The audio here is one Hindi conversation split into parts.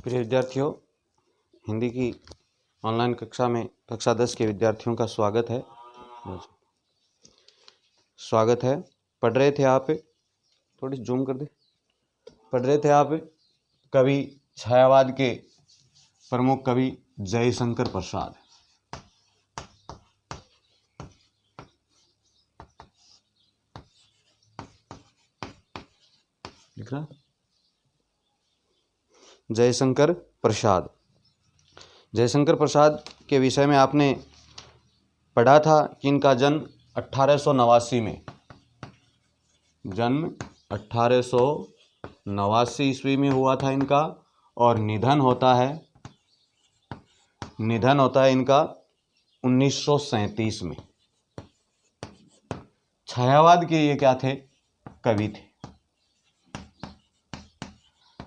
प्रिय विद्यार्थियों, हिंदी की ऑनलाइन कक्षा में कक्षा 10 के विद्यार्थियों का स्वागत है। पढ़ रहे थे आप, थोड़ी जूम कर दे। पढ़ रहे थे आप कवि छायावाद के प्रमुख कवि जयशंकर प्रसाद। लिख रहा जयशंकर प्रसाद। जयशंकर प्रसाद के विषय में आपने पढ़ा था कि इनका जन्म 1889 में, जन्म 1889 ईस्वी में हुआ था इनका, और निधन होता है इनका 1937 में। छायावाद के ये क्या थे? कवि थे।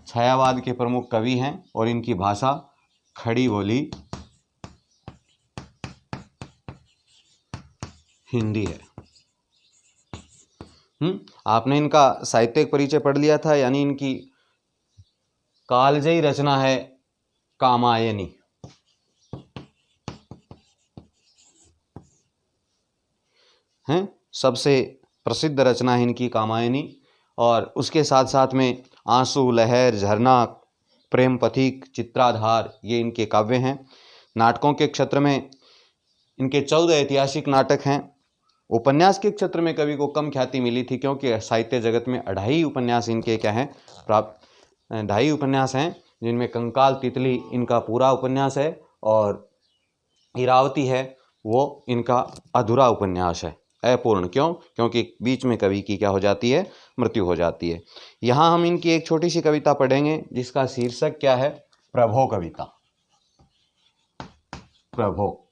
छायावाद के प्रमुख कवि हैं और इनकी भाषा खड़ी बोली हिंदी है। आपने इनका साहित्यिक परिचय पढ़ लिया था, यानी इनकी कालजयी रचना है कामायनी। हैं सबसे प्रसिद्ध रचना है इनकी कामायनी, और उसके साथ साथ में आंसू, लहर, झरना, प्रेम पथिक, चित्राधार, ये इनके काव्य हैं। नाटकों के क्षेत्र में इनके 14 ऐतिहासिक नाटक हैं। उपन्यास के क्षेत्र में कवि को कम ख्याति मिली थी, क्योंकि साहित्य जगत में 2.5 उपन्यास इनके क्या हैं, प्राप्त 2.5 उपन्यास हैं, जिनमें कंकाल तितली इनका पूरा उपन्यास है, और इरावती है वो इनका अधूरा उपन्यास है, अपूर्ण। क्यों? क्योंकि बीच में कवि की क्या हो जाती है, मृत्यु हो जाती है। यहाँ हम इनकी एक छोटी सी कविता पढ़ेंगे जिसका शीर्षक क्या है, प्रभो कविता। प्रभो,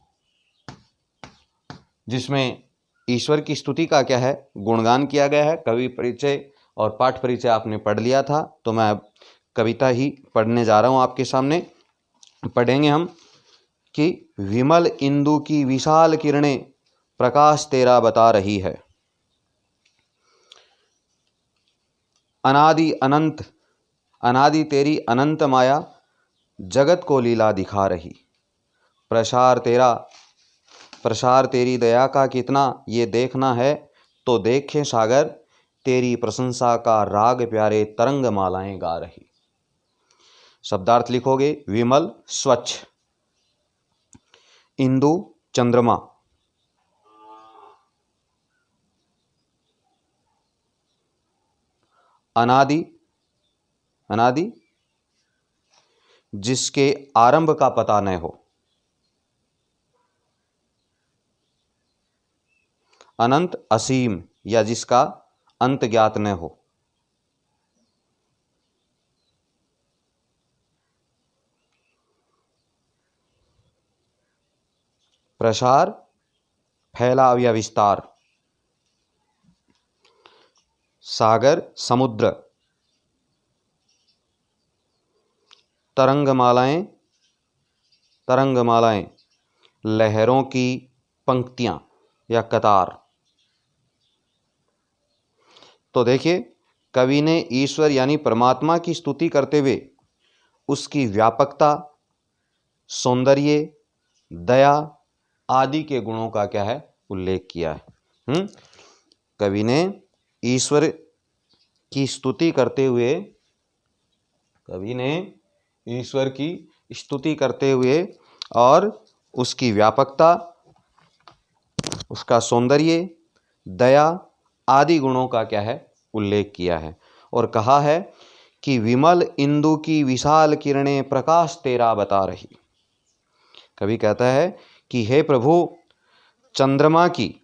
जिसमें ईश्वर की स्तुति का क्या है, गुणगान किया गया है। कवि परिचय और पाठ परिचय आपने पढ़ लिया था, तो मैं अब कविता ही पढ़ने जा रहा हूँ आपके सामने। पढ़ेंगे हम कि विमल इंदु की विशाल किरणें प्रकाश तेरा बता रही है, अनादि तेरी अनंत माया जगत को लीला दिखा रही। प्रसार तेरी दया का कितना ये देखना है, तो देखें सागर तेरी प्रशंसा का राग प्यारे तरंग मालाएं गा रही। शब्दार्थ लिखोगे। विमल स्वच्छ, इंदु चंद्रमा, अनादि जिसके आरंभ का पता न हो, अनंत असीम या जिसका अंत ज्ञात न हो, प्रसार फैलाव या विस्तार, सागर समुद्र, तरंगमालाएं लहरों की पंक्तियां या कतार। तो देखिए, कवि ने ईश्वर यानी परमात्मा की स्तुति करते हुए उसकी व्यापकता, सौंदर्य, दया आदि के गुणों का क्या है, उल्लेख किया है। कवि ने ईश्वर की स्तुति करते हुए और उसकी व्यापकता, उसका सौंदर्य, दया आदि गुणों का क्या है, उल्लेख किया है, और कहा है कि विमल इंदु की विशाल किरणें प्रकाश तेरा बता रही। कवि कहता है कि हे प्रभु, चंद्रमा की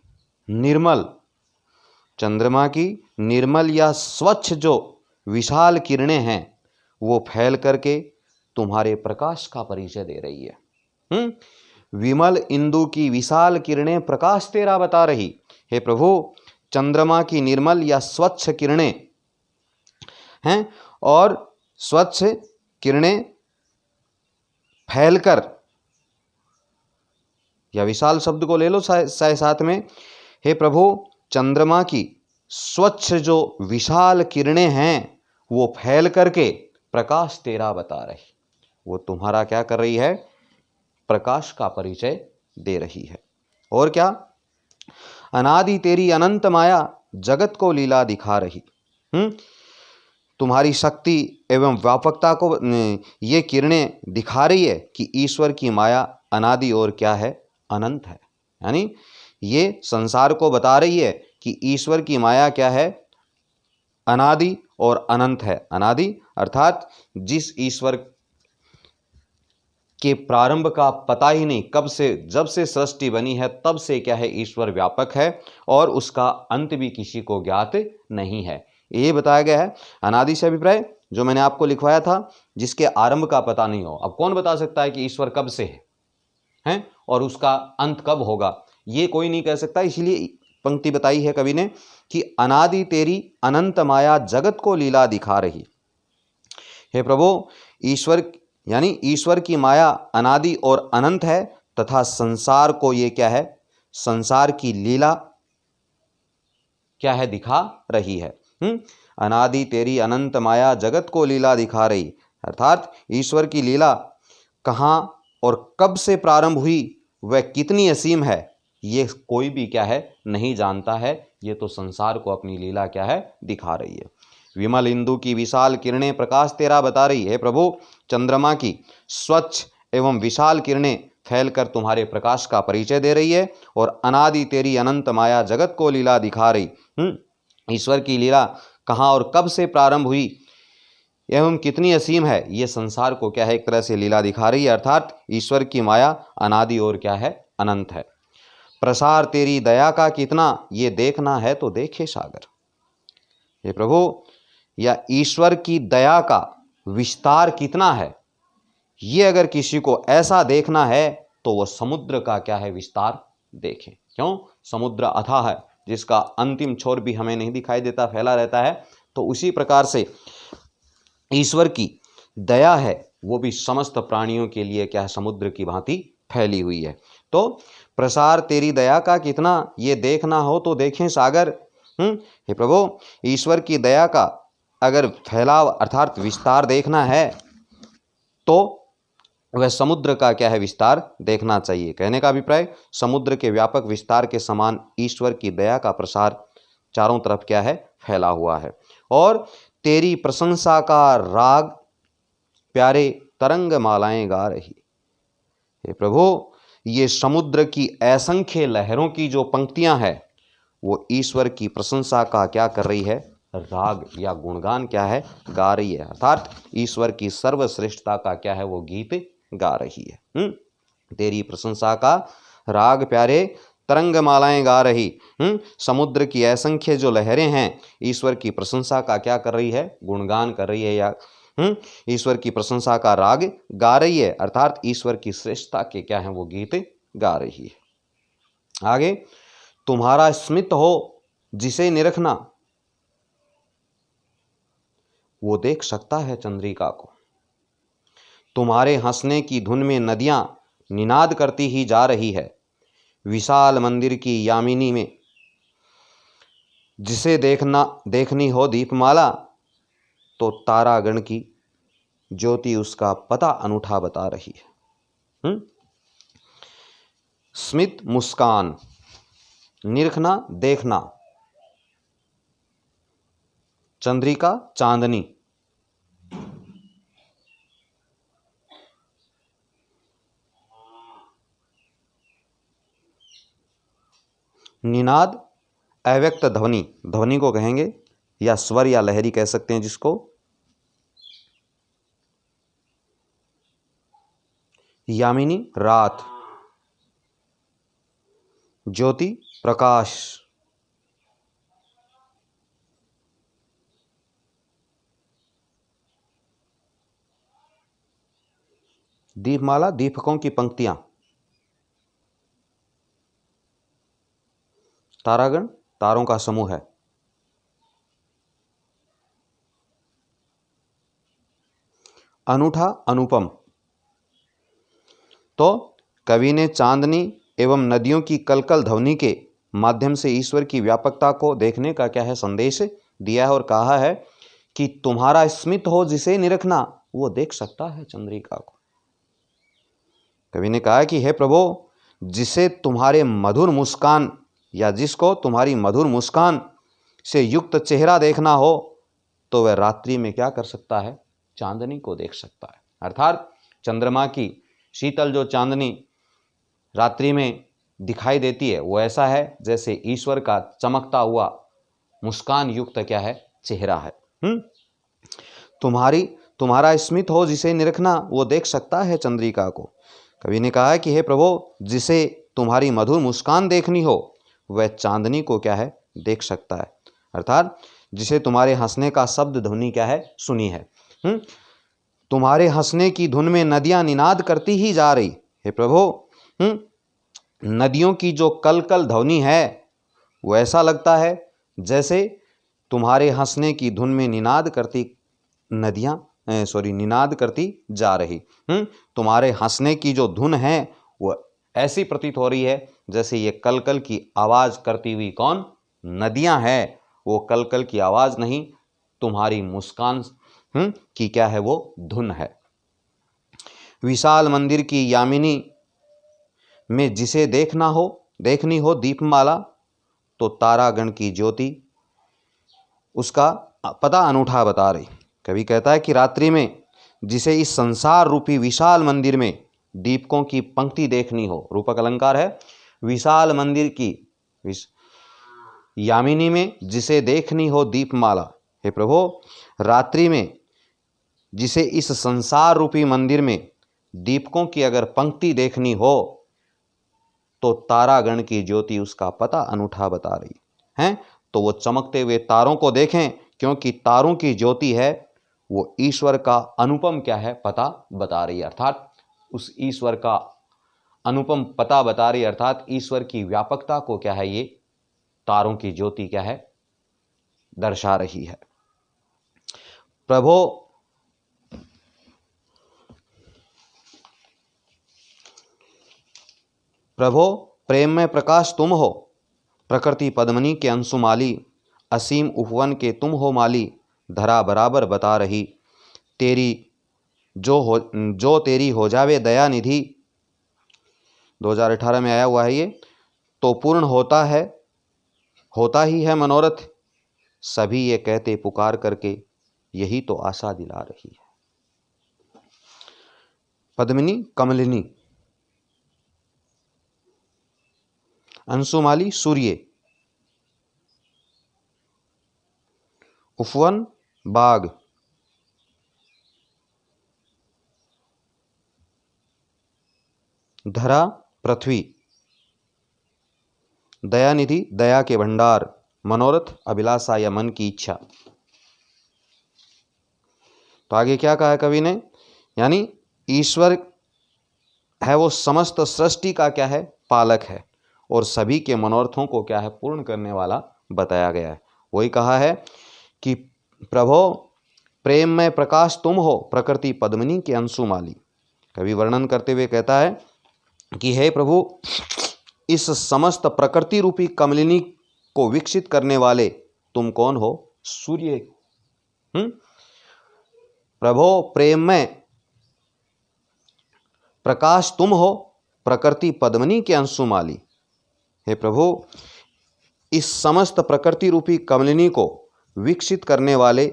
निर्मल या स्वच्छ जो विशाल किरणें हैं, वो फैल करके तुम्हारे प्रकाश का परिचय दे रही है। विमल इंदु की विशाल किरणें प्रकाश तेरा बता रही। हे प्रभु, चंद्रमा की निर्मल या स्वच्छ किरणें हैं, और स्वच्छ किरणें फैलकर, या विशाल शब्द को ले लो साथ में। हे प्रभु, चंद्रमा की स्वच्छ जो विशाल किरणें हैं, वो फैल करके प्रकाश तेरा बता रही। वो तुम्हारा क्या कर रही है, प्रकाश का परिचय दे रही है। और क्या, अनादि तेरी अनंत माया जगत को लीला दिखा रही। तुम्हारी शक्ति एवं व्यापकता को ये किरणें दिखा रही है कि ईश्वर की माया अनादि और क्या है, अनंत है। यानी ये संसार को बता रही है कि ईश्वर की माया क्या है, अनादि और अनंत है। अनादि अर्थात जिस ईश्वर के प्रारंभ का पता ही नहीं, कब से, जब से सृष्टि बनी है तब से क्या है, ईश्वर व्यापक है और उसका अंत भी किसी को ज्ञात नहीं है, ये बताया गया है। अनादि से अभिप्राय जो मैंने आपको लिखवाया था, जिसके आरंभ का पता नहीं हो। अब कौन बता सकता है कि ईश्वर कब से है और उसका अंत कब होगा, ये कोई नहीं कह सकता। इसीलिए पंक्ति बताई है कवि ने कि अनादि तेरी अनंत माया जगत को लीला दिखा रही। हे प्रभु, ईश्वर यानी ईश्वर की माया अनादि और अनंत है तथा संसार को ये क्या है, संसार की लीला क्या है, दिखा रही है। अनादि तेरी अनंत माया जगत को लीला दिखा रही, अर्थात ईश्वर की लीला कहाँ और कब से प्रारंभ हुई, वह कितनी असीम है, ये कोई भी क्या है, नहीं जानता है। ये तो संसार को अपनी लीला क्या है, दिखा रही है। विमल इंदु की विशाल किरणें प्रकाश तेरा बता रही है प्रभु। चंद्रमा की स्वच्छ एवं विशाल किरणें फैलकर तुम्हारे प्रकाश का परिचय दे रही है। और अनादि तेरी अनंत माया जगत को लीला दिखा रही। ईश्वर की लीला कहाँ और कब से प्रारंभ हुई एवं कितनी असीम है, ये संसार को क्या है, एक तरह से लीला दिखा रही है। अर्थात ईश्वर की माया अनादि और क्या है, अनंत है। प्रसार तेरी दया का कितना, ये देखना है तो देखे सागर। हे प्रभु, या ईश्वर की दया का विस्तार कितना है, ये अगर किसी को ऐसा देखना है तो वह समुद्र का क्या है, विस्तार देखे। क्यों, समुद्र अथाह है, जिसका अंतिम छोर भी हमें नहीं दिखाई देता, फैला रहता है। तो उसी प्रकार से ईश्वर की दया है, वो भी समस्त प्राणियों के लिए क्या है, समुद्र की भांति फैली हुई है। तो प्रसार तेरी दया का कितना, ये देखना हो तो देखें सागर। हे प्रभु, ईश्वर की दया का अगर फैलाव अर्थात विस्तार देखना है तो वह समुद्र का क्या है, विस्तार देखना चाहिए। कहने का अभिप्राय, समुद्र के व्यापक विस्तार के समान ईश्वर की दया का प्रसार चारों तरफ क्या है, फैला हुआ है। और तेरी प्रशंसा का राग प्यारे तरंग मालाएं गा रही। हे प्रभु, ये समुद्र की असंख्य लहरों की जो पंक्तियां हैं, वो ईश्वर की प्रशंसा का क्या कर रही है, राग या गुणगान क्या है, गा रही है। अर्थात ईश्वर की सर्वश्रेष्ठता का क्या है, वो गीत गा रही है। तेरी प्रशंसा का राग प्यारे तरंग मालाएं गा रही। समुद्र की असंख्य जो लहरें हैं, ईश्वर की प्रशंसा का क्या कर रही है, गुणगान कर रही है, या ईश्वर की प्रशंसा का राग गा रही है। अर्थात ईश्वर की श्रेष्ठता के क्या है, वो गीत गा रही है। आगे, तुम्हारा स्मित हो जिसे निरखना, वो देख सकता है चंद्रिका को। तुम्हारे हंसने की धुन में नदियां निनाद करती ही जा रही है। विशाल मंदिर की यामिनी में जिसे देखनी हो दीपमाला, तो तारागण की ज्योति उसका पता अनूठा बता रही है। स्मित मुस्कान, निरखना देखना, चंद्रिका चांदनी। निनाद अव्यक्त ध्वनि, ध्वनि को कहेंगे, या स्वर या लहरी कह सकते हैं जिसको। यामिनी रात, ज्योति प्रकाश, दीपमाला दीपकों की पंक्तियां, तारागण तारों का समूह है। अनूठा अनुपम, तो कवि ने चांदनी एवं नदियों की कलकल ध्वनि के माध्यम से ईश्वर की व्यापकता को देखने का क्या है, संदेश दिया है और कहा है कि तुम्हारा स्मित हो जिसे निरखना, वो देख सकता है चंद्रिका को। कवि ने कहा कि हे प्रभु, जिसे तुम्हारे मधुर मुस्कान या जिसको तुम्हारी मधुर मुस्कान से युक्त चेहरा देखना हो तो वह रात्रि में क्या कर सकता है? चांदनी को देख सकता है। अर्थात चंद्रमा की शीतल जो चांदनी रात्रि में दिखाई देती है वो ऐसा है जैसे ईश्वर का चमकता हुआ मुस्कान युक्त क्या है? चेहरा है। तुम्हारा स्मित हो जिसे निरखना वो देख सकता है चंद्रिका को। कवि ने कहा कि हे प्रभु, जिसे तुम्हारी मधुर मुस्कान देखनी हो वह चांदनी को क्या है? देख सकता है। अर्थात जिसे तुम्हारे हंसने का शब्द ध्वनि क्या है? सुनी है। तुम्हारे हंसने की धुन में नदियां निनाद करती ही जा रही। हे प्रभु, नदियों की जो कल कल ध्वनि है वो ऐसा लगता है जैसे तुम्हारे हंसने की धुन में निनाद करती जा रही। तुम्हारे हंसने की जो धुन है वो ऐसी प्रतीत हो रही है जैसे ये कलकल की आवाज करती हुई कौन? नदियां है। वो कलकल की आवाज नहीं, तुम्हारी मुस्कान की क्या है? वो धुन है। विशाल मंदिर की यामिनी में जिसे देखनी हो दीपमाला तो तारागण की ज्योति उसका पता अनूठा बता रही। कवि कहता है कि रात्रि में जिसे इस संसार रूपी विशाल मंदिर में दीपकों की पंक्ति देखनी हो, रूपक अलंकार है, विशाल मंदिर की यामिनी में जिसे देखनी हो दीपमाला। हे प्रभु, रात्रि में जिसे इस संसार रूपी मंदिर में दीपकों की अगर पंक्ति देखनी हो तो तारागण की ज्योति उसका पता अनूठा बता रही है। तो वो चमकते हुए तारों को देखें, क्योंकि तारों की ज्योति है वो ईश्वर का अनुपम क्या है? पता बता रही है। अर्थात उस ईश्वर का अनुपम पता बता रही है। अर्थात ईश्वर की व्यापकता को क्या है? ये तारों की ज्योति क्या है? दर्शा रही है। प्रभो प्रेम में प्रकाश तुम हो, प्रकृति पद्मनी के अंशुमाली, असीम उपवन के तुम हो माली, धरा बराबर बता रही, तेरी जो तेरी हो जावे दया निधि। 2018 में आया हुआ है ये। तो पूर्ण होता ही है मनोरथ, सभी ये कहते पुकार करके, यही तो आशा दिला रही है। पद्मिनी कमलिनी, अंशुमाली सूर्य, उपवन बाग, धरा पृथ्वी, दयानिधि दया के भंडार, मनोरथ अभिलाषा या मन की इच्छा। तो आगे क्या कहा है कवि ने? यानी ईश्वर है वो समस्त सृष्टि का क्या है? पालक है और सभी के मनोरथों को क्या है? पूर्ण करने वाला बताया गया है। वही कहा है कि प्रभो प्रेम में प्रकाश तुम हो, प्रकृति पद्मिनी के अंशुमाली। कवि वर्णन करते हुए कहता है कि हे प्रभु, इस समस्त प्रकृति रूपी कमलिनी को विकसित करने वाले तुम कौन हो? सूर्य। प्रभो प्रेम में प्रकाश तुम हो, प्रकृति पद्मिनी के अंशुमाली। हे प्रभु, इस समस्त प्रकृति रूपी कमलिनी को विकसित करने वाले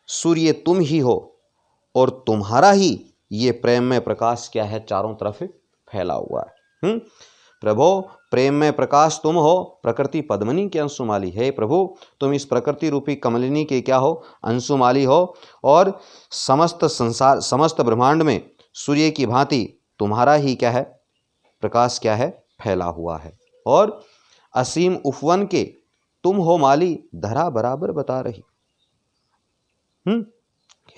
सूर्य तुम ही हो और तुम्हारा ही ये प्रेम में प्रकाश क्या है? चारों तरफ फैला हुआ है। प्रभु प्रेम में प्रकाश तुम हो, प्रकृति पद्मिनी के अंशुमाली। हे प्रभु, तुम इस प्रकृति रूपी कमलिनी के क्या हो? अंशुमाली हो और समस्त संसार समस्त ब्रह्मांड में सूर्य की भांति तुम्हारा ही क्या है? प्रकाश क्या है? फैला हुआ है। और असीम उपवन के तुम हो माली, धरा बराबर बता रही।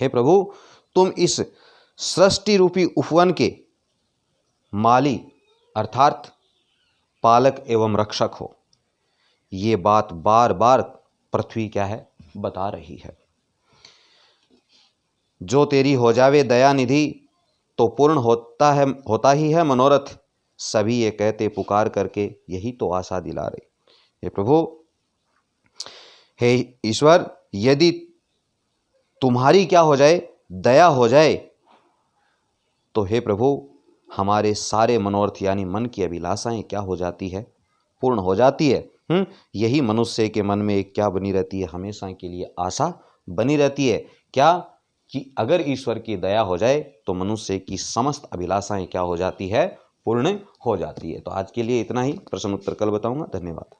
हे प्रभु, तुम इस सृष्टि रूपी उपवन के माली अर्थात पालक एवं रक्षक हो। ये बात बार बार पृथ्वी क्या है? बता रही है। जो तेरी हो जावे दया निधि, तो पूर्ण होता ही है मनोरथ, सभी ये कहते पुकार करके, यही तो आशा दिला रही। हे प्रभु, हे ईश्वर, यदि तुम्हारी क्या हो जाए? दया हो जाए तो हे प्रभु, हमारे सारे मनोरथ यानी मन की अभिलाषाएं क्या हो जाती है, पूर्ण हो जाती है। यही मनुष्य के मन में एक क्या बनी रहती है, हमेशा के लिए आशा बनी रहती है। क्या कि अगर ईश्वर की दया हो जाए तो मनुष्य की समस्त अभिलाषाएं क्या हो जाती है, पूर्ण हो जाती है। तो आज के लिए इतना ही, प्रश्न उत्तर कल बताऊंगा। धन्यवाद।